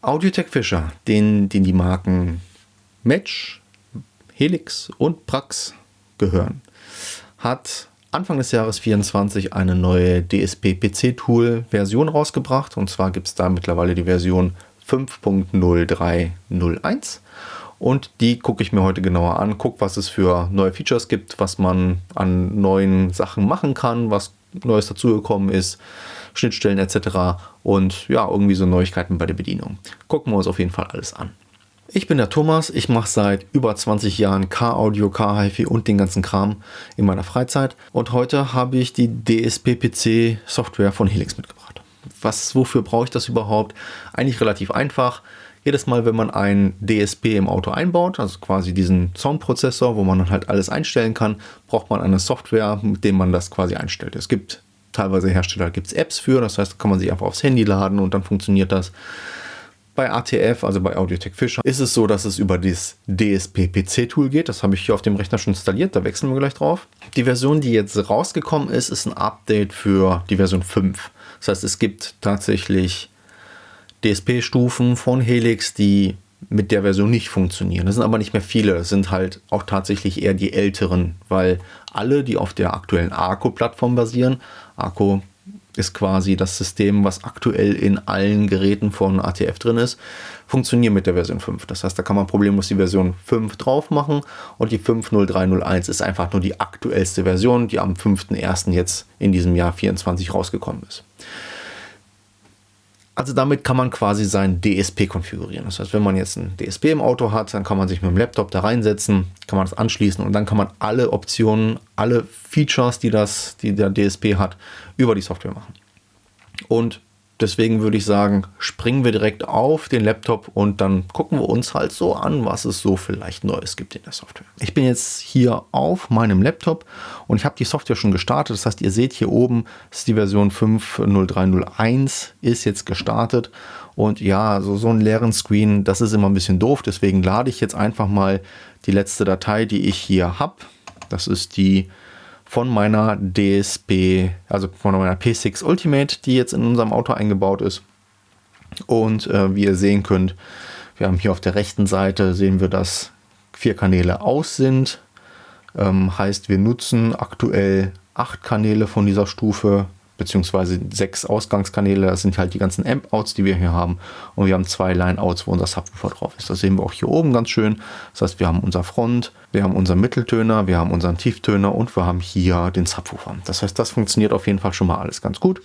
Audiotech Fischer, den die Marken Match, Helix und Brax gehören, hat Anfang des Jahres 2024 eine neue DSP-PC-Tool-Version rausgebracht. Und zwar gibt es da mittlerweile die Version 5.0301. Und die gucke ich mir heute genauer an, gucke, was es für neue Features gibt, was man an neuen Sachen machen kann, was Neues dazugekommen ist, Schnittstellen etc. Und ja, irgendwie so Neuigkeiten bei der Bedienung. Gucken wir uns auf jeden Fall alles an. Ich bin der Thomas, ich mache seit über 20 Jahren K-Audio, K-HiFi und den ganzen Kram in meiner Freizeit. Und heute habe ich die DSP-PC-Software von Helix mitgebracht. Wofür brauche ich das überhaupt? Eigentlich relativ einfach. Jedes Mal, wenn man ein DSP im Auto einbaut, also quasi diesen Soundprozessor, wo man dann halt alles einstellen kann, braucht man eine Software, mit der man das quasi einstellt. Es gibt teilweise Hersteller, gibt es Apps für, das heißt, kann man sich einfach aufs Handy laden und dann funktioniert das. Bei ATF, also bei Audiotech Fischer, ist es so, dass es über das DSP-PC-Tool geht. Das habe ich hier auf dem Rechner schon installiert, da wechseln wir gleich drauf. Die Version, die jetzt rausgekommen ist, ist ein Update für die Version 5. Das heißt, es gibt tatsächlich DSP-Stufen von Helix, die mit der Version nicht funktionieren. Das sind aber nicht mehr viele. Das sind halt auch tatsächlich eher die älteren, weil alle, die auf der aktuellen Arco-Plattform basieren, Arco ist quasi das System, was aktuell in allen Geräten von ATF drin ist, funktionieren mit der Version 5. Das heißt, da kann man problemlos die Version 5 drauf machen und die 5.0301 ist einfach nur die aktuellste Version, die am 5.1. jetzt in diesem Jahr 24 rausgekommen ist. Also damit kann man quasi sein DSP konfigurieren. Das heißt, wenn man jetzt ein DSP im Auto hat, dann kann man sich mit dem Laptop da reinsetzen, kann man das anschließen und dann kann man alle Optionen, alle Features, die der DSP hat, über die Software machen. Und deswegen würde ich sagen, springen wir direkt auf den Laptop und dann gucken wir uns halt so an, was es so vielleicht Neues gibt in der Software. Ich bin jetzt hier auf meinem Laptop und ich habe die Software schon gestartet. Das heißt, ihr seht hier oben, ist die Version 5.0301 ist jetzt gestartet. Und ja, so einen leeren Screen, das ist immer ein bisschen doof. Deswegen lade ich jetzt einfach mal die letzte Datei, die ich hier habe. Das ist die von meiner DSP, also von meiner P6 Ultimate, die jetzt in unserem Auto eingebaut ist. Und wie ihr sehen könnt, wir haben hier auf der rechten Seite, sehen wir, dass 4 Kanäle aus sind. Heißt, wir nutzen aktuell 8 Kanäle von dieser Stufe, beziehungsweise 6 Ausgangskanäle. Das sind halt die ganzen Amp-Outs, die wir hier haben. Und wir haben 2 Line-Outs, wo unser Subwoofer drauf ist. Das sehen wir auch hier oben ganz schön. Das heißt, wir haben unser Front, wir haben unseren Mitteltöner, wir haben unseren Tieftöner und wir haben hier den Subwoofer. Das heißt, das funktioniert auf jeden Fall schon mal alles ganz gut.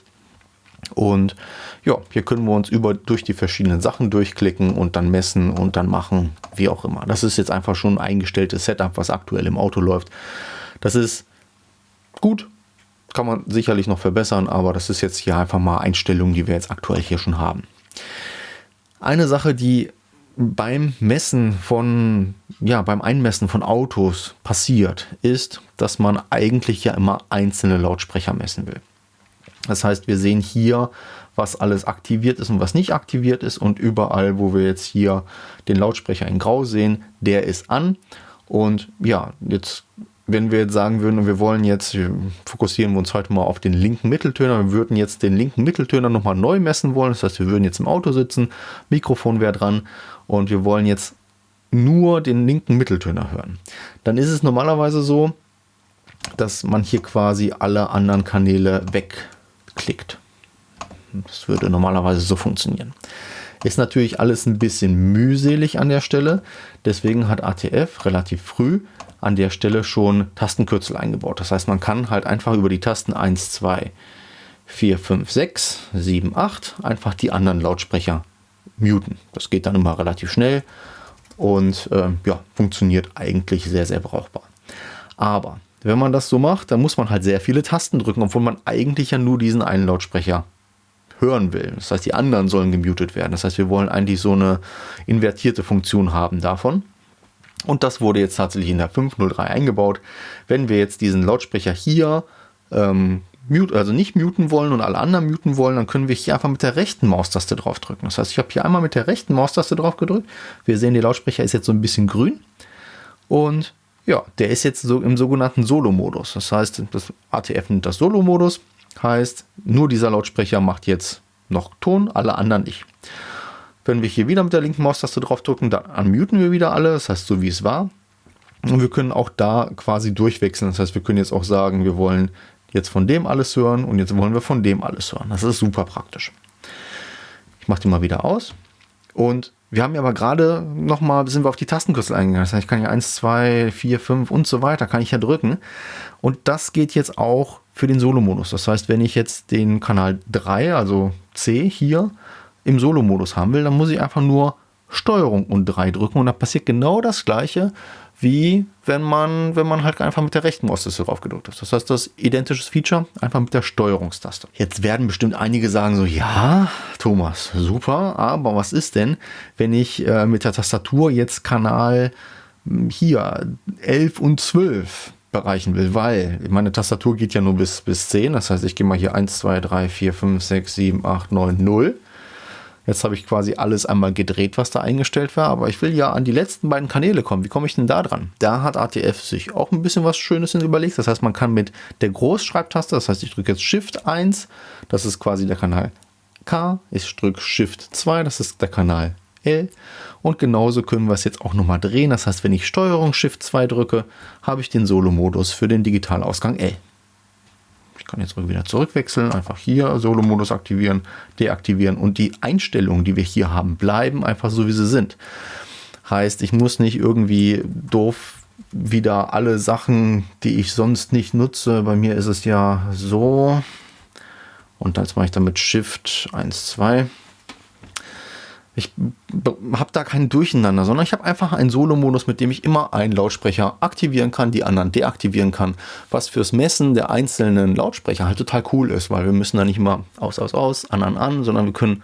Und ja, hier können wir uns durch die verschiedenen Sachen durchklicken und dann messen und dann machen, wie auch immer. Das ist jetzt einfach schon ein eingestelltes Setup, was aktuell im Auto läuft. Das ist gut. Kann man sicherlich noch verbessern, aber das ist jetzt hier einfach mal Einstellungen, die wir jetzt aktuell hier schon haben. Eine Sache, die beim Einmessen von Autos passiert, ist, dass man eigentlich ja immer einzelne Lautsprecher messen will. Das heißt, wir sehen hier, was alles aktiviert ist und was nicht aktiviert ist und überall, wo wir jetzt hier den Lautsprecher in Grau sehen, der ist an. Und ja, jetzt wenn wir jetzt sagen würden, fokussieren wir uns heute mal auf den linken Mitteltöner, wir würden jetzt den linken Mitteltöner nochmal neu messen wollen, das heißt, wir würden jetzt im Auto sitzen, Mikrofon wäre dran und wir wollen jetzt nur den linken Mitteltöner hören. Dann ist es normalerweise so, dass man hier quasi alle anderen Kanäle wegklickt. Das würde normalerweise so funktionieren. Ist natürlich alles ein bisschen mühselig an der Stelle, deswegen hat ATF relativ früh an der Stelle schon Tastenkürzel eingebaut. Das heißt, man kann halt einfach über die Tasten 1, 2, 4, 5, 6, 7, 8 einfach die anderen Lautsprecher muten. Das geht dann immer relativ schnell und funktioniert eigentlich sehr, sehr brauchbar. Aber wenn man das so macht, dann muss man halt sehr viele Tasten drücken, obwohl man eigentlich ja nur diesen einen Lautsprecher hören will. Das heißt, die anderen sollen gemutet werden. Das heißt, wir wollen eigentlich so eine invertierte Funktion haben davon. Und das wurde jetzt tatsächlich in der 5.03 eingebaut. Wenn wir jetzt diesen Lautsprecher hier nicht muten wollen und alle anderen muten wollen, dann können wir hier einfach mit der rechten Maustaste drauf drücken. Das heißt, ich habe hier einmal mit der rechten Maustaste drauf gedrückt. Wir sehen, der Lautsprecher ist jetzt so ein bisschen grün. Und ja, der ist jetzt so im sogenannten Solo-Modus. Das heißt, das ATF nennt das Solo-Modus. Heißt, nur dieser Lautsprecher macht jetzt noch Ton, alle anderen nicht. Wenn wir hier wieder mit der linken Maustaste drauf drücken, dann unmuten wir wieder alle, das heißt so wie es war. Und wir können auch da quasi durchwechseln, das heißt wir können jetzt auch sagen, wir wollen jetzt von dem alles hören und jetzt wollen wir von dem alles hören. Das ist super praktisch. Ich mache die mal wieder aus. Und wir haben ja aber gerade nochmal, sind wir auf die Tastenkürzel eingegangen. Das heißt, ich kann ja 1, 2, 4, 5 und so weiter, kann ich ja drücken. Und das geht jetzt auch für den Solo-Modus. Das heißt, wenn ich jetzt den Kanal 3, also C hier, im Solo-Modus haben will, dann muss ich einfach nur Steuerung und 3 drücken. Und da passiert genau das Gleiche, wie wenn man halt einfach mit der rechten Maustaste drauf gedrückt ist. Das heißt, das identisches Feature einfach mit der Steuerungstaste. Jetzt werden bestimmt einige sagen so, ja, Thomas, super, aber was ist denn, wenn ich mit der Tastatur jetzt Kanal hier 11 und 12 bereichen will, weil meine Tastatur geht ja nur bis 10. Das heißt, ich gehe mal hier 1, 2, 3, 4, 5, 6, 7, 8, 9, 0. Jetzt habe ich quasi alles einmal gedreht, was da eingestellt war, aber ich will ja an die letzten beiden Kanäle kommen. Wie komme ich denn da dran? Da hat ATF sich auch ein bisschen was Schönes überlegt. Das heißt, man kann mit der Großschreibtaste, das heißt, ich drücke jetzt Shift 1, das ist quasi der Kanal K, ich drücke Shift 2, das ist der Kanal L und genauso können wir es jetzt auch nochmal drehen. Das heißt, wenn ich Steuerung Shift 2 drücke, habe ich den Solo-Modus für den Digitalausgang L. Ich kann jetzt wieder zurückwechseln, einfach hier Solo-Modus aktivieren, deaktivieren und die Einstellungen, die wir hier haben, bleiben einfach so, wie sie sind. Heißt, ich muss nicht irgendwie doof wieder alle Sachen, die ich sonst nicht nutze. Bei mir ist es ja so. Und jetzt mache ich damit Shift 1, 2. Ich habe da kein Durcheinander, sondern ich habe einfach einen Solo-Modus, mit dem ich immer einen Lautsprecher aktivieren kann, die anderen deaktivieren kann, was fürs Messen der einzelnen Lautsprecher halt total cool ist, weil wir müssen da nicht immer aus, an, sondern wir können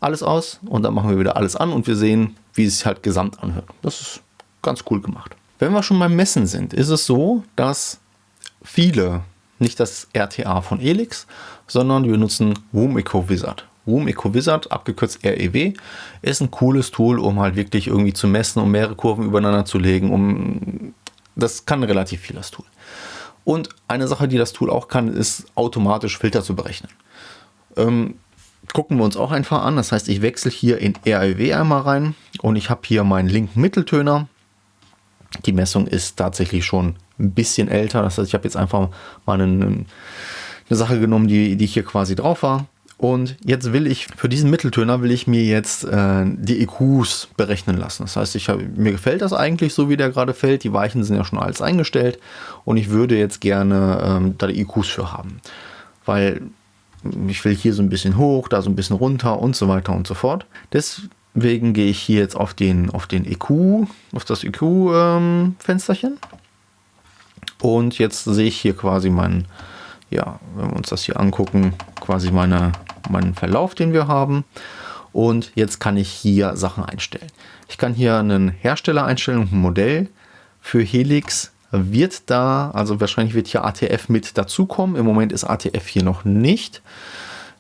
alles aus und dann machen wir wieder alles an und wir sehen, wie es sich halt gesamt anhört. Das ist ganz cool gemacht. Wenn wir schon beim Messen sind, ist es so, dass viele, nicht das RTA von Elix, sondern wir nutzen Room Echo Wizard. Room Echo Wizard, abgekürzt REW, ist ein cooles Tool, um halt wirklich irgendwie zu messen, um mehrere Kurven übereinander zu legen. Das kann relativ viel, das Tool. Und eine Sache, die das Tool auch kann, ist automatisch Filter zu berechnen. Gucken wir uns auch einfach an. Das heißt, ich wechsle hier in REW einmal rein und ich habe hier meinen linken Mitteltöner. Die Messung ist tatsächlich schon ein bisschen älter. Das heißt, ich habe jetzt einfach mal eine Sache genommen, die hier quasi drauf war. Und jetzt will ich, für diesen Mitteltöner will ich mir jetzt die EQs berechnen lassen. Das heißt, mir gefällt das eigentlich so, wie der gerade fällt. Die Weichen sind ja schon alles eingestellt. Und ich würde jetzt gerne da die EQs für haben. Weil ich will hier so ein bisschen hoch, da so ein bisschen runter und so weiter und so fort. Deswegen gehe ich hier jetzt auf den EQ, auf das EQ-Fensterchen. Und jetzt sehe ich hier quasi wenn wir uns das hier angucken, quasi meinen Verlauf, den wir haben. Und jetzt kann ich hier Sachen einstellen. Ich kann hier einen Hersteller einstellen und ein Modell. Für Helix also wahrscheinlich wird hier ATF mit dazukommen. Im Moment ist ATF hier noch nicht.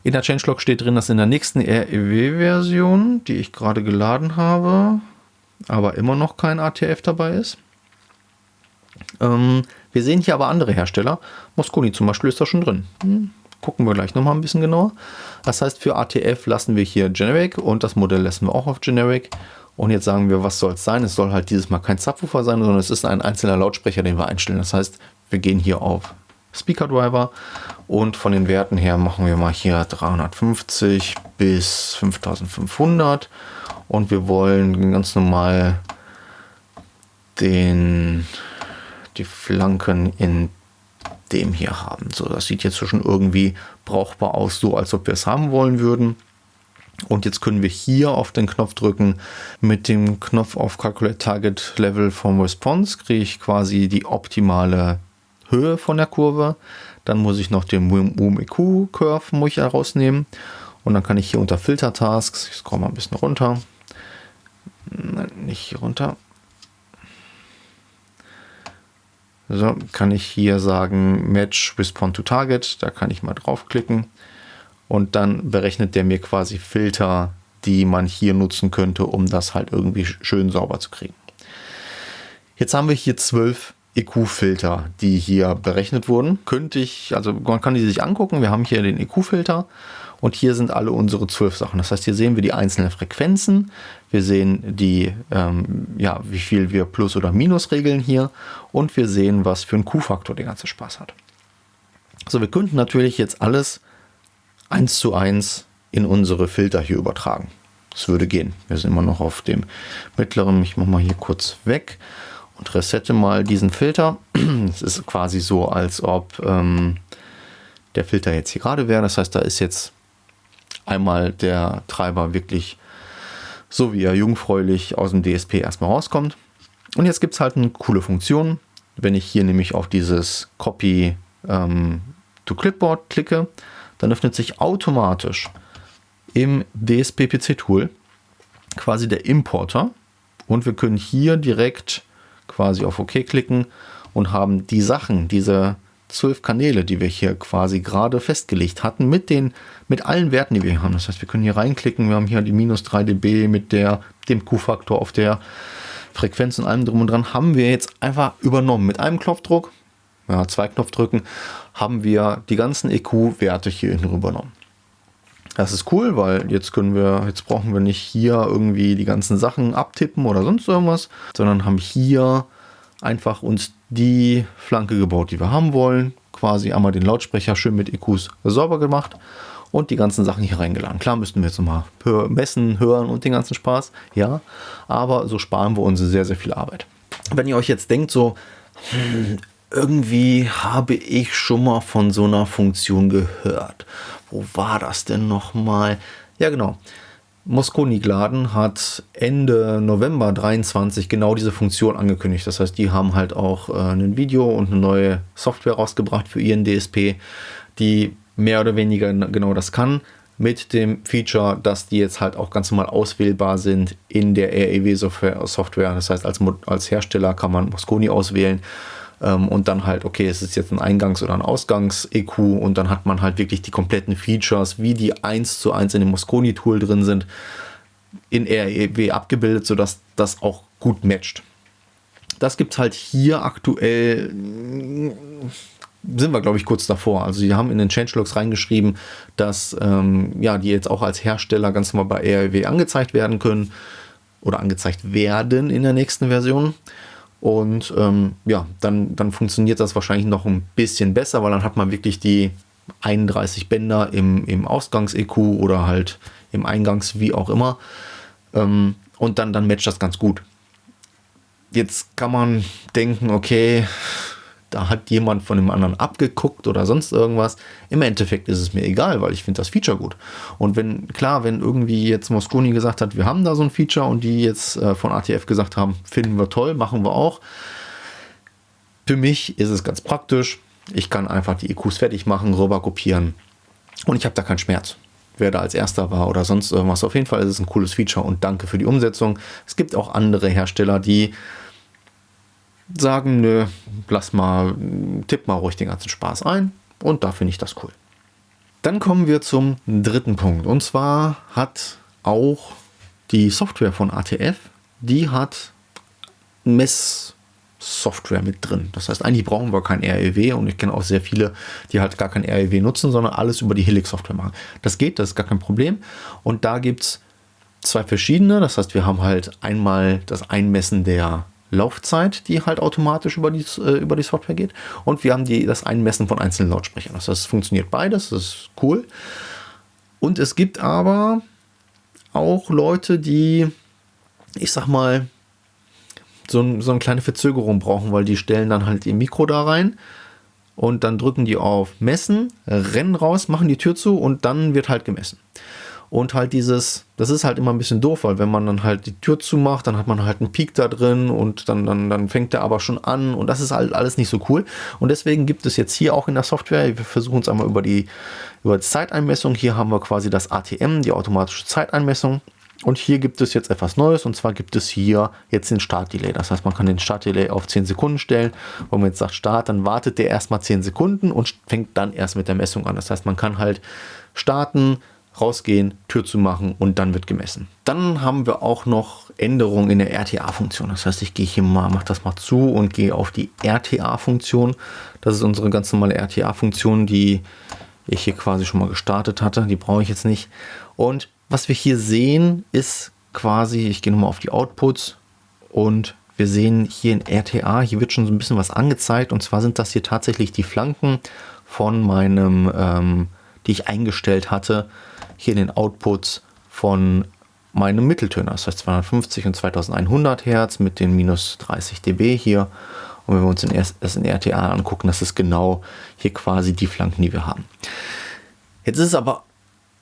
In der Changelog steht drin, dass in der nächsten REW-Version, die ich gerade geladen habe, aber immer noch kein ATF dabei ist. Wir sehen hier aber andere Hersteller. Mosconi zum Beispiel ist da schon drin. Gucken wir gleich nochmal ein bisschen genauer. Das heißt, für ATF lassen wir hier Generic und das Modell lassen wir auch auf Generic. Und jetzt sagen wir, was soll es sein? Es soll halt dieses Mal kein Subwoofer sein, sondern es ist ein einzelner Lautsprecher, den wir einstellen. Das heißt, wir gehen hier auf Speaker Driver und von den Werten her machen wir mal hier 350 bis 5500 und wir wollen ganz normal die Flanken in dem hier haben. So, das sieht jetzt schon irgendwie brauchbar aus, so als ob wir es haben wollen würden. Und jetzt können wir hier auf den Knopf drücken. Mit dem Knopf auf Calculate Target Level vom Response kriege ich quasi die optimale Höhe von der Kurve. Dann muss ich noch den Room EQ Curve herausnehmen. Und dann kann ich hier unter Filter Tasks, ich scroll mal ein bisschen runter. Nein, nicht hier runter. So, kann ich hier sagen Match Respond to Target. Da kann ich mal draufklicken. Und dann berechnet der mir quasi Filter, die man hier nutzen könnte, um das halt irgendwie schön sauber zu kriegen. Jetzt haben wir hier 12 EQ-Filter, die hier berechnet wurden. Also man kann die sich angucken. Wir haben hier den EQ-Filter Und hier sind alle unsere 12 Sachen. Das heißt, hier sehen wir die einzelnen Frequenzen. Wir sehen die, wie viel wir Plus- oder Minus regeln hier. Und wir sehen, was für einen Q-Faktor der ganze Spaß hat. So, wir könnten natürlich jetzt alles 1:1 in unsere Filter hier übertragen. Das würde gehen. Wir sind immer noch auf dem mittleren. Ich mache mal hier kurz weg und resette mal diesen Filter. Es ist quasi so, als ob der Filter jetzt hier gerade wäre. Das heißt, da ist jetzt einmal der Treiber wirklich so, wie er jungfräulich aus dem DSP erstmal rauskommt. Und jetzt gibt es halt eine coole Funktion. Wenn ich hier nämlich auf dieses Copy to Clipboard klicke, dann öffnet sich automatisch im DSP-PC-Tool quasi der Importer und wir können hier direkt quasi auf OK klicken und haben die Sachen, diese 12 Kanäle, die wir hier quasi gerade festgelegt hatten, mit allen Werten, die wir hier haben. Das heißt, wir können hier reinklicken, wir haben hier die -3 dB mit dem Q-Faktor auf der Frequenz und allem drum und dran, haben wir jetzt einfach übernommen. Mit einem Knopfdruck, 2 Knopfdrücken, haben wir die ganzen EQ-Werte hier übernommen. Das ist cool, weil jetzt brauchen wir nicht hier irgendwie die ganzen Sachen abtippen oder sonst irgendwas, sondern haben hier einfach uns die Flanke gebaut, die wir haben wollen. Quasi einmal den Lautsprecher schön mit EQs sauber gemacht und die ganzen Sachen hier reingeladen. Klar müssten wir jetzt nochmal messen, hören und den ganzen Spaß, ja, aber so sparen wir uns sehr, sehr viel Arbeit. Wenn ihr euch jetzt denkt, so, irgendwie habe ich schon mal von so einer Funktion gehört. Wo war das denn nochmal? Ja, genau. Mosconi Gladen hat Ende November 23 genau diese Funktion angekündigt. Das heißt, die haben halt auch ein Video und eine neue Software rausgebracht für ihren DSP, die mehr oder weniger genau das kann. Mit dem Feature, dass die jetzt halt auch ganz normal auswählbar sind in der REW-Software. Das heißt, als Hersteller kann man Mosconi auswählen. Und dann halt, okay, es ist jetzt ein Eingangs- oder ein Ausgangs-EQ und dann hat man halt wirklich die kompletten Features, wie die 1:1 in dem Mosconi-Tool drin sind, in REW abgebildet, sodass das auch gut matcht. Das gibt es halt hier aktuell, sind wir glaube ich kurz davor. Also die haben in den Changelogs reingeschrieben, dass die jetzt auch als Hersteller ganz normal bei REW angezeigt werden können oder angezeigt werden in der nächsten Version. Und dann funktioniert das wahrscheinlich noch ein bisschen besser, weil dann hat man wirklich die 31 Bänder im Ausgangs-EQ oder halt im Eingangs, wie auch immer. Und dann matcht das ganz gut. Jetzt kann man denken, okay, da hat jemand von dem anderen abgeguckt oder sonst irgendwas. Im Endeffekt ist es mir egal, weil ich finde das Feature gut. Und wenn irgendwie jetzt Mosconi gesagt hat, wir haben da so ein Feature und die jetzt von ATF gesagt haben, finden wir toll, machen wir auch. Für mich ist es ganz praktisch. Ich kann einfach die EQs fertig machen, rüber kopieren und ich habe da keinen Schmerz. Wer da als Erster war oder sonst irgendwas. Auf jeden Fall ist es ein cooles Feature und danke für die Umsetzung. Es gibt auch andere Hersteller, die sagen, nö, tipp mal ruhig den ganzen Spaß ein und da finde ich das cool. Dann kommen wir zum dritten Punkt und zwar hat auch die Software von ATF, die hat Messsoftware mit drin. Das heißt, eigentlich brauchen wir kein REW und ich kenne auch sehr viele, die halt gar kein REW nutzen, sondern alles über die Helix-Software machen. Das geht, das ist gar kein Problem und da gibt es 2 verschiedene. Das heißt, wir haben halt einmal das Einmessen der Laufzeit, die halt automatisch über die Software geht. Und wir haben das Einmessen von einzelnen Lautsprechern. Das heißt, es funktioniert beides, das ist cool. Und es gibt aber auch Leute, die, ich sag mal, so eine kleine Verzögerung brauchen, weil die stellen dann halt ihr Mikro da rein und dann drücken die auf Messen, rennen raus, machen die Tür zu und dann wird halt gemessen. Und halt das ist halt immer ein bisschen doof, weil wenn man dann halt die Tür zumacht, dann hat man halt einen Peak da drin und dann fängt der aber schon an und das ist halt alles nicht so cool. Und deswegen gibt es jetzt hier auch in der Software, wir versuchen es einmal über die Zeiteinmessung, hier haben wir quasi das ATM, die automatische Zeiteinmessung. Und hier gibt es jetzt etwas Neues und zwar gibt es hier jetzt den Startdelay. Das heißt, man kann den Startdelay auf 10 Sekunden stellen. Wenn man jetzt sagt Start, dann wartet der erstmal 10 Sekunden und fängt dann erst mit der Messung an. Das heißt, man kann halt starten, rausgehen, Tür zu machen und dann wird gemessen. Dann haben wir auch noch Änderungen in der RTA-Funktion. Das heißt, ich gehe hier mal, mache das mal zu und gehe auf die RTA-Funktion. Das ist unsere ganz normale RTA-Funktion, die ich hier quasi schon mal gestartet hatte. Die brauche ich jetzt nicht. Und was wir hier sehen, ist quasi, ich gehe nochmal auf die Outputs und wir sehen hier in RTA, hier wird schon so ein bisschen was angezeigt. Und zwar sind das hier tatsächlich die Flanken von meinem, die ich eingestellt hatte, hier in den Outputs von meinem Mitteltöner. Das heißt 250 und 2100 Hertz mit den minus 30 dB hier. Und wenn wir uns das in RTA angucken, das ist genau hier quasi die Flanken, die wir haben. Jetzt ist es aber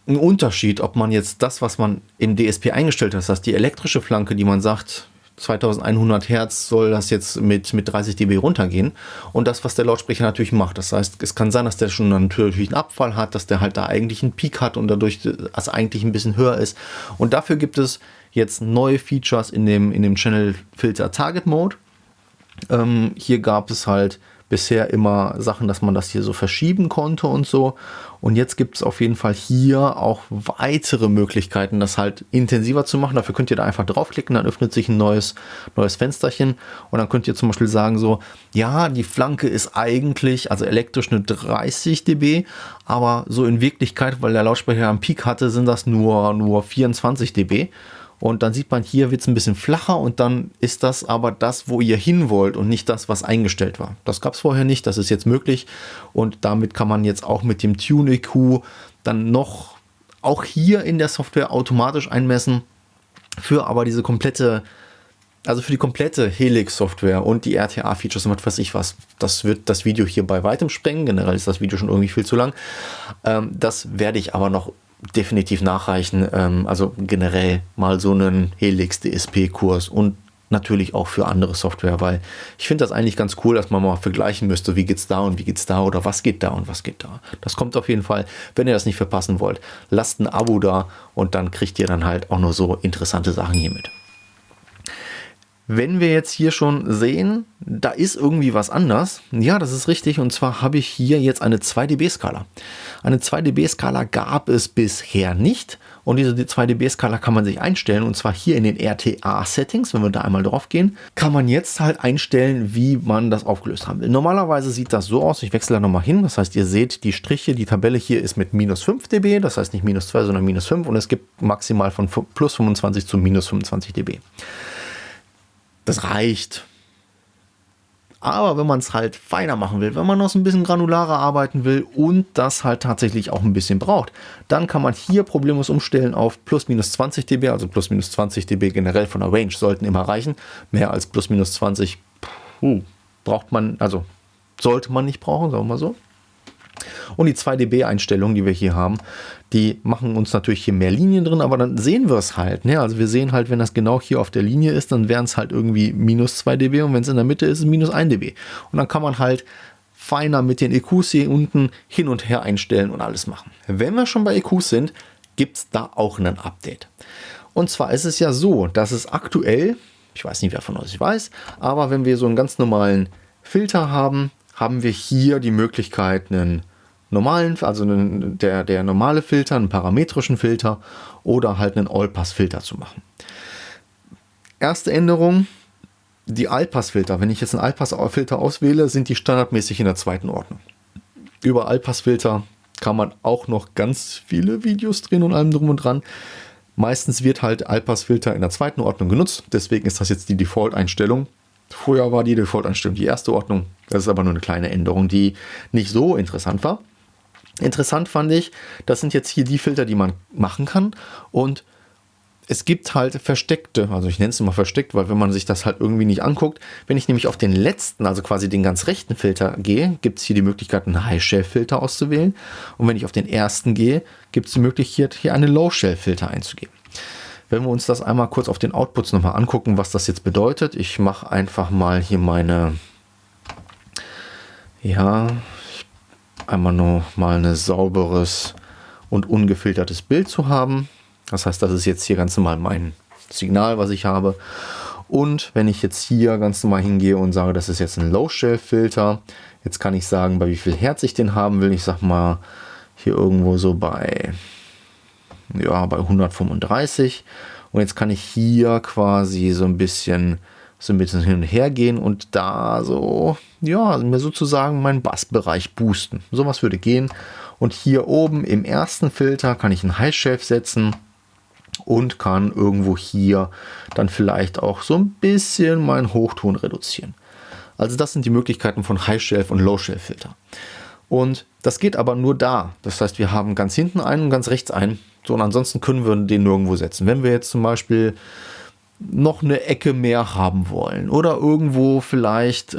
ein Unterschied, ob man jetzt das, was man im DSP eingestellt hat, das heißt die elektrische Flanke, die man sagt, 2100 Hertz soll das jetzt mit 30 dB runtergehen, und das, was der Lautsprecher natürlich macht. Das heißt, es kann sein, dass der schon natürlich einen Abfall hat, dass der halt da eigentlich einen Peak hat und dadurch das eigentlich ein bisschen höher ist. Und dafür gibt es jetzt neue Features in dem Channel Filter Target Mode. Hier gab es halt bisher immer Sachen, dass man das hier so verschieben konnte und so. Und jetzt gibt es auf jeden Fall hier auch weitere Möglichkeiten, das halt intensiver zu machen. Dafür könnt ihr da einfach draufklicken, dann öffnet sich ein neues Fensterchen. Und dann könnt ihr zum Beispiel sagen so, ja, die Flanke ist eigentlich, also elektrisch eine 30 dB, aber so in Wirklichkeit, weil der Lautsprecher am Peak hatte, sind das nur 24 dB. Und dann sieht man, hier wird es ein bisschen flacher und dann ist das aber das, wo ihr hin wollt und nicht das, was eingestellt war. Das gab es vorher nicht, das ist jetzt möglich, und damit kann man jetzt auch mit dem Tune-EQ dann noch auch hier in der Software automatisch einmessen, für aber diese komplette, also für die komplette Helix-Software und die RTA-Features und was weiß ich was. Das wird das Video hier bei weitem sprengen, generell ist das Video schon irgendwie viel zu lang. Das werde ich aber noch definitiv nachreichen, also generell mal so einen Helix DSP-Kurs und natürlich auch für andere Software, weil ich finde das eigentlich ganz cool, dass man mal vergleichen müsste, wie geht's da und wie geht's da oder was geht da und was geht da. Das kommt auf jeden Fall. Wenn ihr das nicht verpassen wollt, lasst ein Abo da und dann kriegt ihr dann halt auch nur so interessante Sachen hier mit. Wenn wir jetzt hier schon sehen, da ist irgendwie was anders. Ja, das ist richtig. Und zwar habe ich hier jetzt eine 2 dB-Skala. Eine 2 dB-Skala gab es bisher nicht. Und diese 2 dB-Skala kann man sich einstellen. Und zwar hier in den RTA-Settings. Wenn wir da einmal drauf gehen, kann man jetzt halt einstellen, wie man das aufgelöst haben will. Normalerweise sieht das so aus. Ich wechsle da nochmal hin. Das heißt, ihr seht die Striche. Die Tabelle hier ist mit minus 5 dB. Das heißt nicht minus 2, sondern minus 5. Und es gibt maximal von plus 25 zu minus 25 dB. Das reicht. Aber wenn man es halt feiner machen will, wenn man noch so ein bisschen granularer arbeiten will und das halt tatsächlich auch ein bisschen braucht, dann kann man hier problemlos umstellen auf plus minus 20 dB, also plus minus 20 dB generell von der Range sollten immer reichen. Mehr als plus minus 20 braucht man, also sollte man nicht brauchen, sagen wir mal so. Und die 2 dB-Einstellungen, die wir hier haben, die machen uns natürlich hier mehr Linien drin, aber dann sehen wir es halt. Ne? Also wir sehen halt, wenn das genau hier auf der Linie ist, dann wären es halt irgendwie minus 2 dB und wenn es in der Mitte ist, ist es minus 1 dB. Und dann kann man halt feiner mit den EQs hier unten hin und her einstellen und alles machen. Wenn wir schon bei EQs sind, gibt es da auch ein Update. Und zwar ist es ja so, dass es aktuell, ich weiß nicht, wer von euch weiß, aber wenn wir so einen ganz normalen Filter haben, haben wir hier die Möglichkeit, einen normalen, also der normale Filter, einen parametrischen Filter oder halt einen All-Pass-Filter zu machen. Erste Änderung, die All-Pass-Filter. Wenn ich jetzt einen All-Pass-Filter auswähle, sind die standardmäßig in der zweiten Ordnung. Über All-Pass-Filter kann man auch noch ganz viele Videos drehen und allem drum und dran. Meistens wird halt All-Pass-Filter in der zweiten Ordnung genutzt, deswegen ist das jetzt die Default-Einstellung. Früher war die Default-Einstellung die erste Ordnung. Das ist aber nur eine kleine Änderung, die nicht so interessant war. Interessant fand ich, das sind jetzt hier die Filter, die man machen kann. Und es gibt halt versteckte, also ich nenne es immer versteckt, weil wenn man sich das halt irgendwie nicht anguckt, wenn ich nämlich auf den letzten, also quasi den ganz rechten Filter gehe, gibt es hier die Möglichkeit, einen High-Shelf-Filter auszuwählen. Und wenn ich auf den ersten gehe, gibt es die Möglichkeit, hier einen Low-Shelf-Filter einzugeben. Wenn wir uns das einmal kurz auf den Outputs nochmal angucken, was das jetzt bedeutet. Ich mache einfach mal hier einmal nur mal ein sauberes und ungefiltertes Bild zu haben. Das heißt, das ist jetzt hier ganz normal mein Signal, was ich habe. Und wenn ich jetzt hier ganz normal hingehe und sage, das ist jetzt ein Low-Shelf-Filter, jetzt kann ich sagen, bei wie viel Hertz ich den haben will. Ich sag mal hier irgendwo so bei 135. Und jetzt kann ich hier quasi so ein bisschen hin und her gehen und da so, mir sozusagen meinen Bassbereich boosten. Sowas würde gehen. Und hier oben im ersten Filter kann ich einen High Shelf setzen und kann irgendwo hier dann vielleicht auch so ein bisschen meinen Hochton reduzieren. Also das sind die Möglichkeiten von High Shelf und Low Shelf Filter. Und das geht aber nur da. Das heißt, wir haben ganz hinten einen und ganz rechts einen. So, und ansonsten können wir den nirgendwo setzen. Wenn wir jetzt zum Beispiel noch eine Ecke mehr haben wollen oder irgendwo vielleicht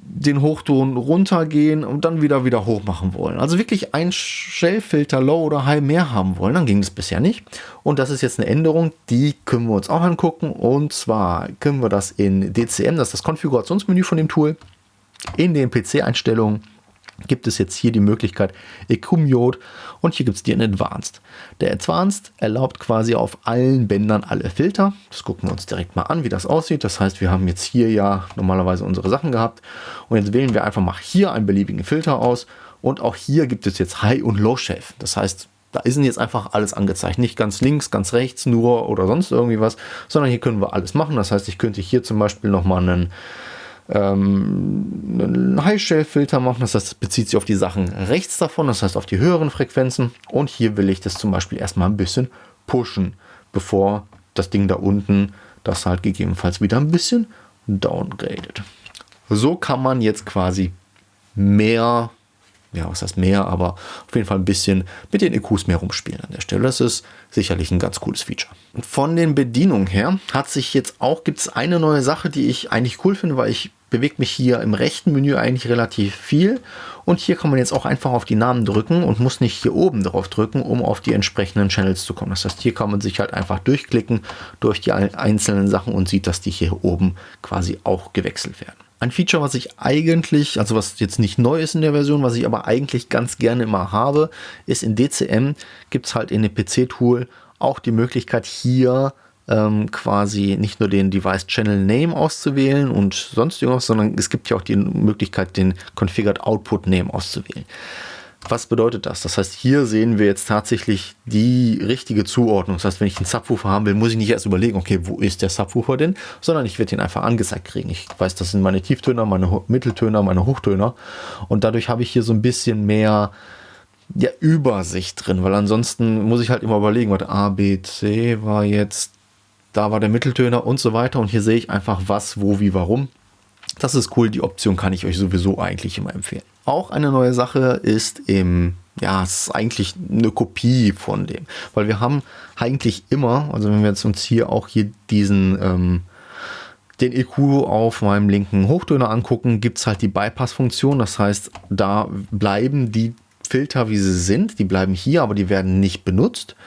den Hochton runtergehen und dann wieder hoch machen wollen. Also wirklich ein Shelf-Filter Low oder High mehr haben wollen, dann ging das bisher nicht. Und das ist jetzt eine Änderung, die können wir uns auch angucken. Und zwar können wir das in DCM, das ist das Konfigurationsmenü von dem Tool, in den PC-Einstellungen gibt es jetzt hier die Möglichkeit EQ Mode und hier gibt es den Advanced. Der Advanced erlaubt quasi auf allen Bändern alle Filter. Das gucken wir uns direkt mal an, wie das aussieht. Das heißt, wir haben jetzt hier ja normalerweise unsere Sachen gehabt und jetzt wählen wir einfach mal hier einen beliebigen Filter aus und auch hier gibt es jetzt High und Low Shelf. Das heißt, da ist jetzt einfach alles angezeigt. Nicht ganz links, ganz rechts nur oder sonst irgendwie was, sondern hier können wir alles machen. Das heißt, ich könnte hier zum Beispiel nochmal einen High-Shelf-Filter machen, das heißt, das bezieht sich auf die Sachen rechts davon, das heißt auf die höheren Frequenzen und hier will ich das zum Beispiel erstmal ein bisschen pushen, bevor das Ding da unten das halt gegebenenfalls wieder ein bisschen downgradet. So kann man jetzt quasi mehr, ja was heißt mehr, aber auf jeden Fall ein bisschen mit den EQs mehr rumspielen an der Stelle. Das ist sicherlich ein ganz cooles Feature. Und von den Bedienungen her gibt es eine neue Sache, die ich eigentlich cool finde, weil ich bewege mich hier im rechten Menü eigentlich relativ viel und hier kann man jetzt auch einfach auf die Namen drücken und muss nicht hier oben drauf drücken, um auf die entsprechenden Channels zu kommen. Das heißt, hier kann man sich halt einfach durchklicken durch die einzelnen Sachen und sieht, dass die hier oben quasi auch gewechselt werden. Ein Feature, was ich eigentlich, also was jetzt nicht neu ist in der Version, was ich aber eigentlich ganz gerne immer habe, ist in DCM gibt es halt in dem PC-Tool auch die Möglichkeit hier quasi nicht nur den Device Channel Name auszuwählen und sonst irgendwas, sondern es gibt ja auch die Möglichkeit, den Configured Output Name auszuwählen. Was bedeutet das? Das heißt, hier sehen wir jetzt tatsächlich die richtige Zuordnung. Das heißt, wenn ich einen Subwoofer haben will, muss ich nicht erst überlegen, okay, wo ist der Subwoofer denn? Sondern ich werde ihn einfach angezeigt kriegen. Ich weiß, das sind meine Tieftöner, meine Mitteltöner, meine Hochtöner. Und dadurch habe ich hier so ein bisschen mehr Übersicht drin, weil ansonsten muss ich halt immer überlegen, was A, B, C war jetzt, da war der Mitteltöner und so weiter. Und hier sehe ich einfach was, wo, wie, warum. Das ist cool, die Option kann ich euch sowieso eigentlich immer empfehlen. Auch eine neue Sache ist es ist eigentlich eine Kopie von dem, weil wir haben eigentlich immer, also wenn wir jetzt uns hier den EQ auf meinem linken Hochtöner angucken, gibt es halt die Bypass-Funktion, das heißt, da bleiben die Filter, wie sie sind, die bleiben hier, aber die werden nicht benutzt.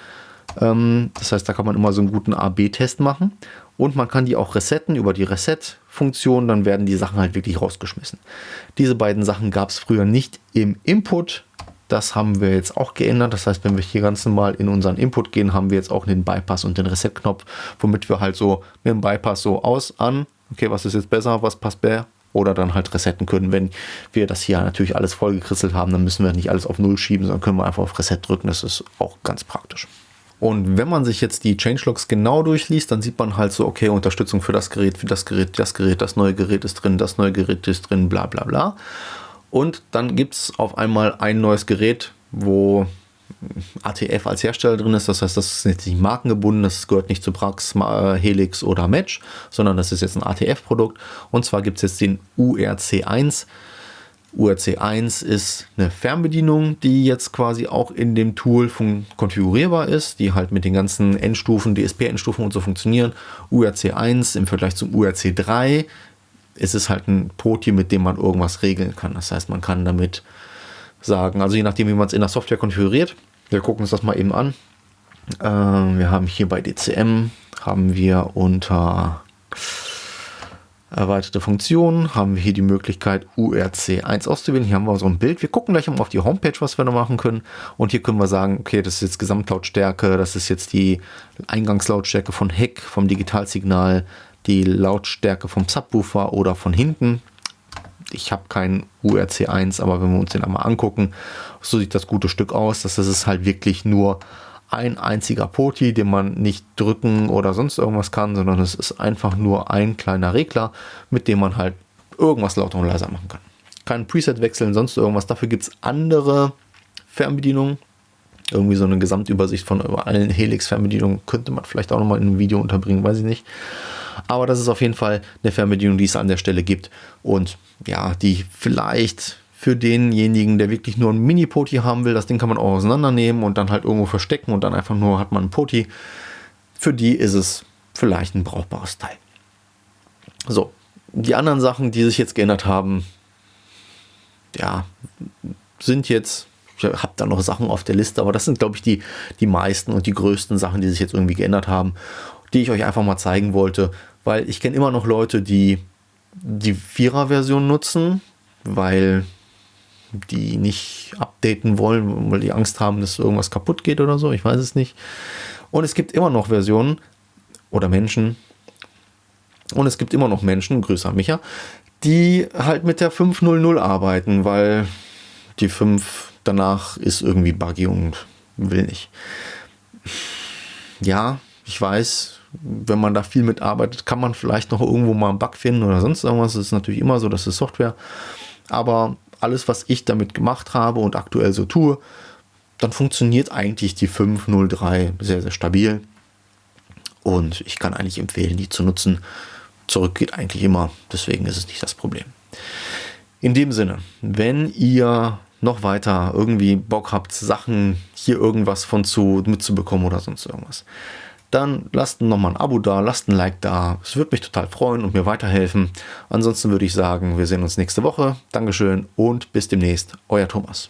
Das heißt, da kann man immer so einen guten A/B-Test machen und man kann die auch resetten über die Reset-Funktion, dann werden die Sachen halt wirklich rausgeschmissen. Diese beiden Sachen gab es früher nicht im Input, das haben wir jetzt auch geändert. Das heißt, wenn wir hier ganz normal in unseren Input gehen, haben wir jetzt auch den Bypass und den Reset-Knopf, womit wir halt so mit dem Bypass so an, okay, was ist jetzt besser, was passt besser, oder dann halt resetten können. Wenn wir das hier natürlich alles vollgekritzelt haben, dann müssen wir nicht alles auf 0 schieben, sondern können wir einfach auf Reset drücken, das ist auch ganz praktisch. Und wenn man sich jetzt die Changelogs genau durchliest, dann sieht man halt so, okay, Unterstützung für das Gerät, das neue Gerät ist drin, das neue Gerät ist drin, bla bla bla. Und dann gibt es auf einmal ein neues Gerät, wo ATF als Hersteller drin ist. Das heißt, das ist jetzt nicht markengebunden, das gehört nicht zu Brax, Helix oder Match, sondern das ist jetzt ein ATF-Produkt. Und zwar gibt es jetzt den URC1. URC1 ist eine Fernbedienung, die jetzt quasi auch in dem Tool konfigurierbar ist, die halt mit den ganzen Endstufen, DSP-Endstufen und so funktionieren. URC1 im Vergleich zum URC3 ist es halt ein Poti, mit dem man irgendwas regeln kann. Das heißt, man kann damit sagen, also je nachdem, wie man es in der Software konfiguriert, wir gucken uns das mal eben an. Wir haben hier bei DCM, haben wir unter erweiterte Funktionen, haben wir hier die Möglichkeit URC1 auszuwählen. Hier haben wir so ein Bild. Wir gucken gleich mal auf die Homepage, was wir da machen können. Und hier können wir sagen, okay, das ist jetzt Gesamtlautstärke, das ist jetzt die Eingangslautstärke von Heck, vom Digitalsignal, die Lautstärke vom Subwoofer oder von hinten. Ich habe keinen URC1, aber wenn wir uns den einmal angucken, so sieht das gute Stück aus. Das ist halt wirklich nur ein einziger Poti, den man nicht drücken oder sonst irgendwas kann, sondern es ist einfach nur ein kleiner Regler, mit dem man halt irgendwas lauter und leiser machen kann. kein Preset wechseln, sonst irgendwas. Dafür gibt es andere Fernbedienungen. Irgendwie so eine Gesamtübersicht von allen Helix-Fernbedienungen könnte man vielleicht auch nochmal in einem Video unterbringen, weiß ich nicht. Aber das ist auf jeden Fall eine Fernbedienung, die es an der Stelle gibt und ja, die vielleicht für denjenigen, der wirklich nur ein Mini-POTI haben will, das Ding kann man auch auseinandernehmen und dann halt irgendwo verstecken und dann einfach nur hat man ein POTI. Für die ist es vielleicht ein brauchbares Teil. So, die anderen Sachen, die sich jetzt geändert haben, ja, sind jetzt, ich habe da noch Sachen auf der Liste, aber das sind, glaube ich, die meisten und die größten Sachen, die sich jetzt irgendwie geändert haben, die ich euch einfach mal zeigen wollte, weil ich kenne immer noch Leute, die die 4er-Version nutzen, weil die nicht updaten wollen, weil die Angst haben, dass irgendwas kaputt geht oder so, ich weiß es nicht. Und es gibt immer noch Versionen oder Menschen, und es gibt immer noch Menschen, Grüße an Micha, die halt mit der 5.0.0 arbeiten, weil die 5 danach ist irgendwie buggy und will nicht. Ja, ich weiß, wenn man da viel mitarbeitet, kann man vielleicht noch irgendwo mal einen Bug finden oder sonst irgendwas. Das ist natürlich immer so, das ist Software. Aber alles, was ich damit gemacht habe und aktuell so tue, dann funktioniert eigentlich die 5.0.3 sehr, sehr stabil. Und ich kann eigentlich empfehlen, die zu nutzen. Zurück geht eigentlich immer, deswegen ist es nicht das Problem. In dem Sinne, wenn ihr noch weiter irgendwie Bock habt, Sachen hier irgendwas von mitzubekommen oder sonst irgendwas, dann lasst nochmal ein Abo da, lasst ein Like da. Es würde mich total freuen und mir weiterhelfen. Ansonsten würde ich sagen, wir sehen uns nächste Woche. Dankeschön und bis demnächst. Euer Thomas.